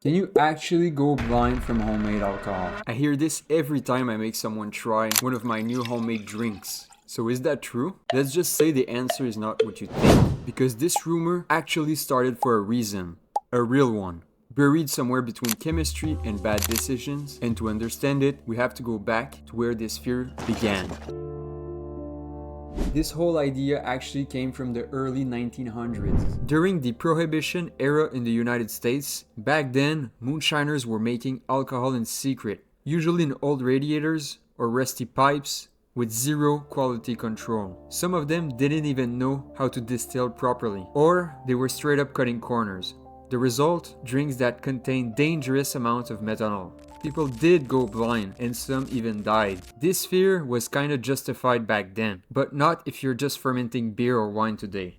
Can you actually go blind from homemade alcohol? I hear this every time I make someone try one of my new homemade drinks. So is that true? Let's just say the answer is not what you think, because this rumor actually started for a reason, a real one, buried somewhere between chemistry and bad decisions, and to understand it, we have to go back to where this fear began. This whole idea actually came from the early 1900s. During the Prohibition era in the United States, back then, moonshiners were making alcohol in secret, usually in old radiators or rusty pipes with zero quality control. Some of them didn't even know how to distill properly, or they were straight up cutting corners. The result? Drinks that contain dangerous amounts of methanol. People did go blind, and some even died. This fear was kinda justified back then, but not if you're just fermenting beer or wine today.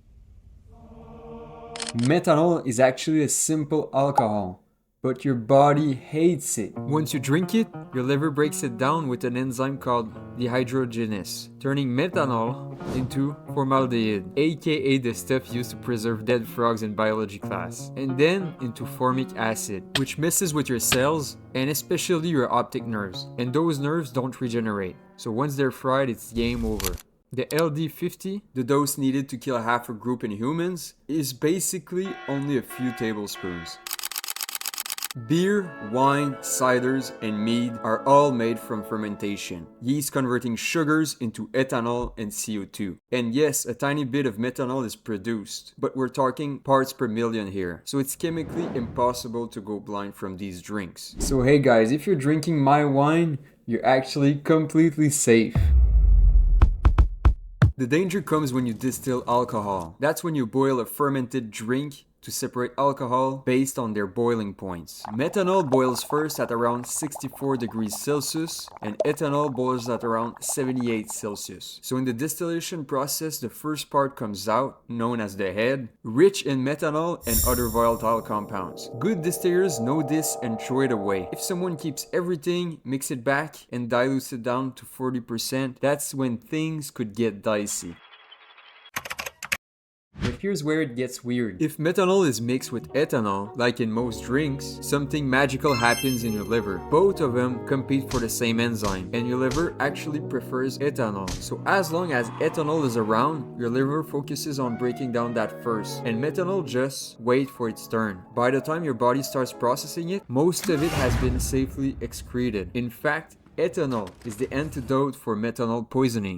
Methanol is actually a simple alcohol, but your body hates it. Once you drink it, your liver breaks it down with an enzyme called dehydrogenase, turning methanol into formaldehyde, aka the stuff used to preserve dead frogs in biology class, and then into formic acid, which messes with your cells and especially your optic nerves, and those nerves don't regenerate. So once they're fried, it's game over. The LD50, the dose needed to kill half a group in humans, is basically only a few tablespoons. Beer, wine, ciders, and mead are all made from fermentation, yeast converting sugars into ethanol and CO2. And yes, a tiny bit of methanol is produced, but we're talking parts per million here, so it's chemically impossible to go blind from these drinks. So hey guys, if you're drinking my wine, you're actually completely safe. The danger comes when you distill alcohol. That's when you boil a fermented drink to separate alcohol based on their boiling points. Methanol boils first at around 64 degrees Celsius and ethanol boils at around 78 Celsius. So in the distillation process, the first part comes out, known as the head, rich in methanol and other volatile compounds. Good distillers know this and throw it away. If someone keeps everything, mix it back, and dilutes it down to 40%, that's when things could get dicey. But here's where it gets weird. If methanol is mixed with ethanol, like in most drinks, something magical happens in your liver. Both of them compete for the same enzyme, and your liver actually prefers ethanol. So as long as ethanol is around, your liver focuses on breaking down that first, and methanol just waits for its turn. By the time your body starts processing it, most of it has been safely excreted. In fact, ethanol is the antidote for methanol poisoning.